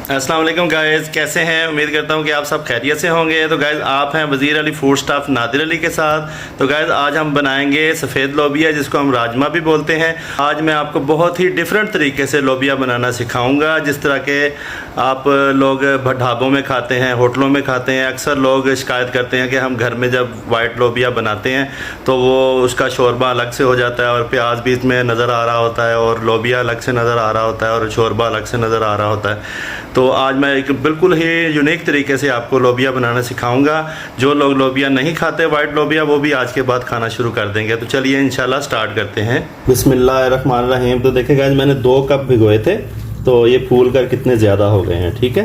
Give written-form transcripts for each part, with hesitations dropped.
अस्सलाम वालेकुम गाइज़, कैसे हैं? उम्मीद करता हूं कि आप सब खैरियत से होंगे। तो गाइज़, आप हैं वज़ीर अली फूड स्टाफ नादिर अली के साथ। तो गाइज़, आज हम बनाएंगे सफ़ेद लोबिया, जिसको हम राजमा भी बोलते हैं। आज मैं आपको बहुत ही डिफरेंट तरीके से लोबिया बनाना सिखाऊंगा, जिस तरह के आप लोग ढाबों में खाते हैं, होटलों में खाते हैं। अक्सर लोग शिकायत करते हैं कि हम घर में जब वाइट लोबिया बनाते हैं तो वो उसका शोरबा अलग से हो जाता है और प्याज बीच में नज़र आ रहा होता है और लोबिया अलग से नज़र आ रहा होता है और शोरबा अलग से नज़र आ रहा होता है। तो आज मैं एक बिल्कुल ही यूनिक तरीके से आपको लोबिया बनाना सिखाऊंगा। जो लोग लोबिया नहीं खाते वाइट लोबिया, वो भी आज के बाद खाना शुरू कर देंगे। तो चलिए इंशाल्लाह स्टार्ट करते हैं। बिस्मिल्लाहिर्रहमानिर्रहीम। तो देखिए गाइस, मैंने 2 कप भिगोए थे, तो ये फूल कर कितने ज़्यादा हो गए हैं। ठीक है,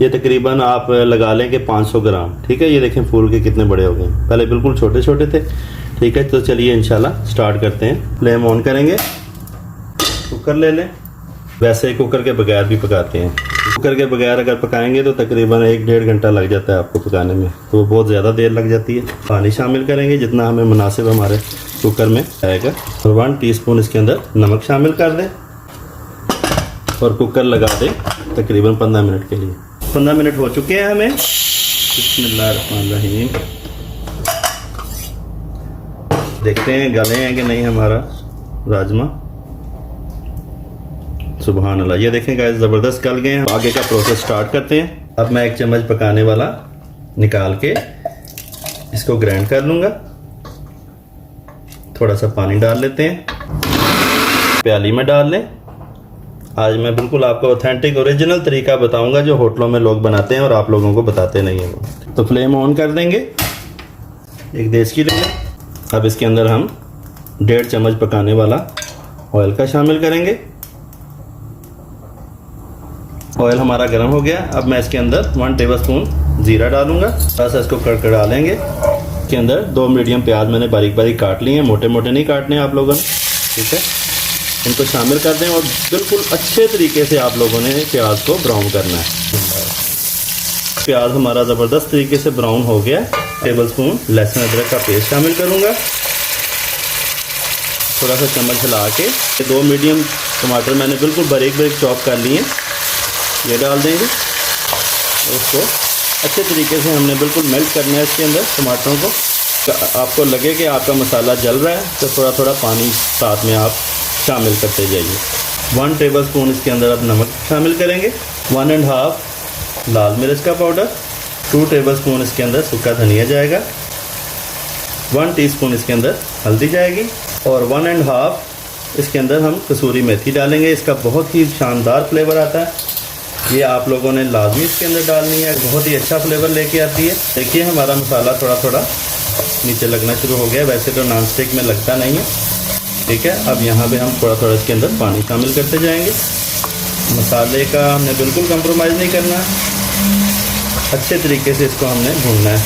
ये तकरीबन आप लगा लें कि 500 ग्राम। ठीक है, ये देखें फूल के कितने बड़े हो गए। पहले बिल्कुल छोटे छोटे थे। ठीक है, तो चलिए इंशाल्लाह स्टार्ट करते हैं। फ्लेम ऑन करेंगे, कुकर ले लें। वैसे कुकर के बगैर भी पकाते हैं। कुकर के बगैर अगर पकाएंगे तो तकरीबन 1-1.5 घंटा लग जाता है आपको पकाने में, तो बहुत ज़्यादा देर लग जाती है। पानी शामिल करेंगे जितना हमें मुनासिब हमारे कुकर में आएगा, और 1 टीस्पून इसके अंदर नमक शामिल कर दें और कुकर लगा दें तकरीबन 15 मिनट के लिए। 15 मिनट हो चुके हैं हमें। बिस्मिल्लाहिर्रहमानिर्रहीम। देखते हैं गले हैं कि नहीं हमारा राजमा। सुबहान अल्लाह, ये देखें गाइस, ज़बरदस्त गल गए हैं। आगे का प्रोसेस स्टार्ट करते हैं। अब मैं 1 चम्मच पकाने वाला निकाल के इसको ग्राइंड कर लूँगा। थोड़ा सा पानी डाल लेते हैं, प्याली में डाल लें। आज मैं बिल्कुल आपको ऑथेंटिक ओरिजिनल तरीका बताऊंगा जो होटलों में लोग बनाते हैं और आप लोगों को बताते नहीं हैं। तो फ्लेम ऑन कर देंगे, एक देसी ले लें। अब इसके अंदर हम 1.5 चम्मच पकाने वाला ऑयल का शामिल करेंगे। ऑयल हमारा गर्म हो गया। अब मैं इसके अंदर 1 टेबलस्पून जीरा डालूंगा। थोड़ा सा इसको कड़कड़ा लेंगे। इसके अंदर 2 मीडियम प्याज मैंने बारीक बारीक काट लिए हैं, मोटे मोटे नहीं काटने आप लोगों ने। ठीक है, इनको शामिल कर दें और बिल्कुल अच्छे तरीके से आप लोगों ने प्याज को ब्राउन करना है। प्याज हमारा ज़बरदस्त तरीके से ब्राउन हो गया। टेबलस्पून लहसुन अदरक का पेस्ट शामिल करूँगा। थोड़ा सा चम्मच हिला के 2 मीडियम टमाटर मैंने बिल्कुल बारीक बारीक चॉप कर लिए, ये डाल देंगे। उसको अच्छे तरीके से हमने बिल्कुल मेल्ट करना है इसके अंदर टमाटरों को। आपको लगे कि आपका मसाला जल रहा है तो थोड़ा थोड़ा पानी साथ में आप शामिल करते जाइए। 1 टेबलस्पून इसके अंदर अब नमक शामिल करेंगे। 1.5 लाल मिर्च का पाउडर। 2 टेबलस्पून इसके अंदर सूखा धनिया जाएगा। 1 टीस्पून इसके अंदर हल्दी जाएगी और 1.5 इसके अंदर हम कसूरी मेथी डालेंगे। इसका बहुत ही शानदार फ्लेवर आता है। ये आप लोगों ने लाजमी इसके अंदर डालनी है, बहुत ही अच्छा फ्लेवर लेके आती है। देखिए हमारा मसाला थोड़ा थोड़ा नीचे लगना शुरू हो गया। वैसे तो नॉन स्टिक में लगता नहीं है। ठीक है, अब यहाँ पे हम थोड़ा थोड़ा इसके अंदर पानी शामिल करते जाएंगे। मसाले का हमने बिल्कुल कंप्रोमाइज़ नहीं करना, अच्छे तरीके से इसको हमने भूनना है।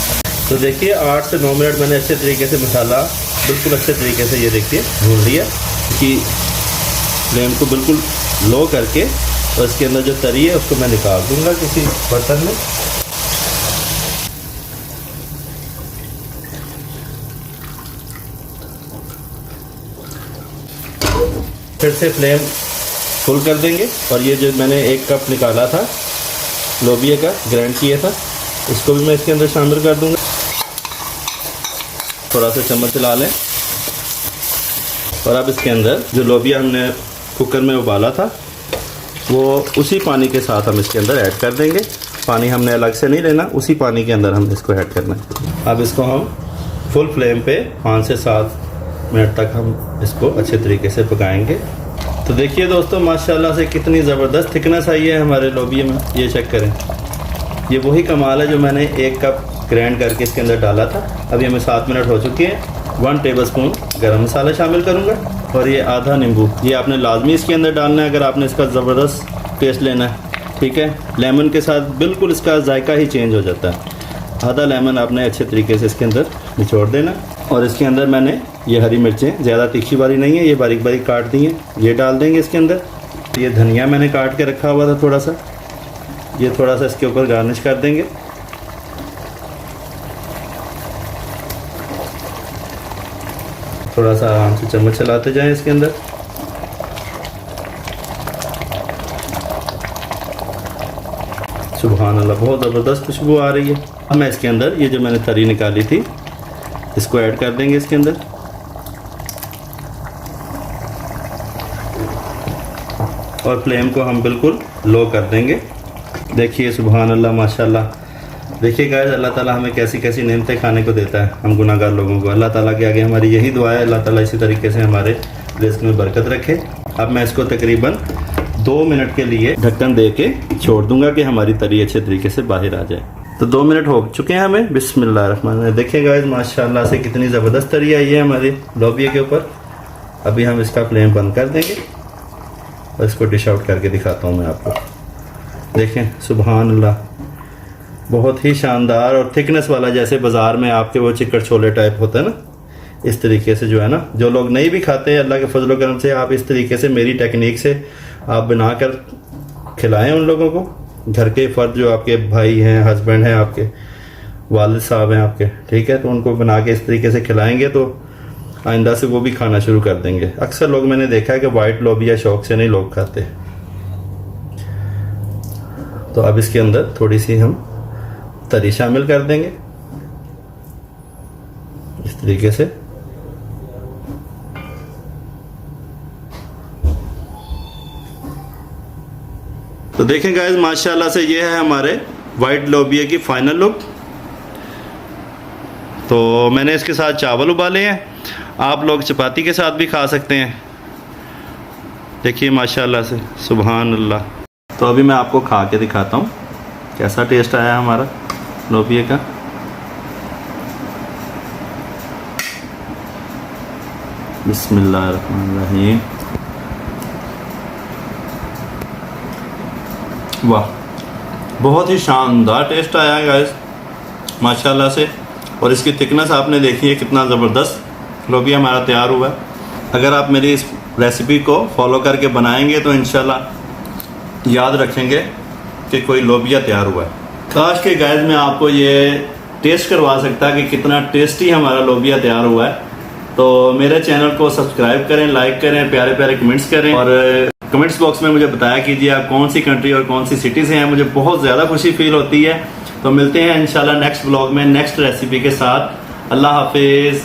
तो देखिए 8 से 9 मिनट मैंने अच्छे तरीके से मसाला बिल्कुल अच्छे तरीके से ये देखिए भून लिया। कि फ्लेम को बिल्कुल लो करके और इसके अंदर जो तरी है उसको मैं निकाल दूंगा किसी बर्तन में। फिर से फ्लेम फुल कर देंगे और ये जो मैंने 1 कप निकाला था लोबिया का, ग्राइंड किया था, इसको भी मैं इसके अंदर शामिल कर दूंगा। थोड़ा सा चम्मच चला लें और अब इसके अंदर जो लोबिया हमने कुकर में उबाला था वो उसी पानी के साथ हम इसके अंदर ऐड कर देंगे। पानी हमने अलग से नहीं लेना, उसी पानी के अंदर हम इसको ऐड करना है। अब इसको हम फुल फ्लेम पे 5 से 7 मिनट तक हम इसको अच्छे तरीके से पकाएंगे। तो देखिए दोस्तों, माशाल्लाह से कितनी ज़बरदस्त थिकनेस आई है हमारे लोबिया में। ये चेक करें, ये वही कमाल है जो मैंने 1 कप ग्राइंड करके इसके अंदर डाला था। अभी हमें 7 मिनट हो चुके हैं। 1 टेबलस्पून गरम मसाला शामिल करूँगा और ये आधा नींबू, ये आपने लाजमी इसके अंदर डालना है अगर आपने इसका ज़बरदस्त टेस्ट लेना है। ठीक है, लेमन के साथ बिल्कुल इसका जायका ही चेंज हो जाता है। आधा लेमन आपने अच्छे तरीके से इसके अंदर निचोड़ देना। और इसके अंदर मैंने ये हरी मिर्चें, ज़्यादा तीखी वाली नहीं है, ये बारीक बारीक काट दी हैं, ये डाल देंगे इसके अंदर। ये धनिया मैंने काट के रखा हुआ था थोड़ा सा, ये थोड़ा सा इसके ऊपर गार्निश कर देंगे। थोड़ा सा आराम से चम्मच चलाते जाएं इसके अंदर। सुभान अल्लाह, बहुत ज़बरदस्त खुशबू आ रही है। अब मैं इसके अंदर ये जो मैंने तरी निकाली थी इसको ऐड कर देंगे इसके अंदर। और फ्लेम को हम बिल्कुल लो कर देंगे। देखिए सुभान अल्लाह माशाल्लाह। देखिए गाइस, अल्लाह ताला हमें कैसी कैसी नेमतें खाने को देता है, हम गुनाहगार लोगों को। अल्लाह ताला के आगे हमारी यही दुआ है, अल्लाह ताला इसी तरीके से हमारे रिज़्क़ में बरकत रखे। अब मैं इसको तकरीबन 2 मिनट के लिए ढक्कन दे के छोड़ दूंगा कि हमारी तरी अच्छे तरीके से बाहर आ जाए। तो 2 मिनट हो चुके हैं हमें। बिस्मिल्लाहिर्रहमानिर्रहीम। देखिए गाइस माशाल्लाह से कितनी ज़बरदस्त तरी आई है हमारी लोबिया के ऊपर। अभी हम इसका फ्लेम बंद कर देंगे और इसको डिश आउट करके दिखाता हूँ मैं आपको। देखें सुभान अल्लाह, बहुत ही शानदार और थिकनेस वाला, जैसे बाज़ार में आपके वो चिकन छोले टाइप होता है ना, इस तरीके से जो है ना, जो लोग नहीं भी खाते, अल्लाह के फजल करम से आप इस तरीके से मेरी टेक्निक से आप बनाकर खिलाएं उन लोगों को। घर के फ़र्द जो आपके भाई हैं, हस्बैंड हैं, आपके वालिद साहब हैं आपके, ठीक है, तो उनको बना के इस तरीके से खिलाएंगे तो आइंदा से वो भी खाना शुरू कर देंगे। अक्सर लोग मैंने देखा है कि वाइट लोबिया शौक से नहीं लोग खाते। तो अब इसके अंदर थोड़ी सी हम तरी शामिल कर देंगे इस तरीके से। तो देखें गाइस माशाल्लाह से ये है हमारे वाइट लोबिया की फाइनल लुक। तो मैंने इसके साथ चावल उबाले हैं, आप लोग चपाती के साथ भी खा सकते हैं। देखिए माशाल्लाह से सुभान अल्लाह। तो अभी मैं आपको खा के दिखाता हूँ कैसा टेस्ट आया हमारा लोबिया का। बिस्मिल्लाहिर्रहमानिर्रहीम। वाह, बहुत ही शानदार टेस्ट आया है गाइस माशाल्लाह से। और इसकी थिकनेस आपने देखी है, कितना ज़बरदस्त लोबिया हमारा तैयार हुआ है। अगर आप मेरी इस रेसिपी को फॉलो करके बनाएंगे तो इंशाल्लाह याद रखेंगे कि कोई लोबिया तैयार हुआ है। काश के गाइस मैं आपको ये टेस्ट करवा सकता कि कितना टेस्टी हमारा लोबिया तैयार हुआ है। तो मेरे चैनल को सब्सक्राइब करें, लाइक करें, प्यारे प्यारे कमेंट्स करें और कमेंट्स बॉक्स में मुझे बताया कीजिए आप कौन सी कंट्री और कौन सी सिटी से हैं। मुझे बहुत ज़्यादा खुशी फील होती है। तो मिलते हैं इंशाल्लाह नेक्स्ट ब्लॉग में नेक्स्ट रेसिपी के साथ। अल्लाह हाफिज़।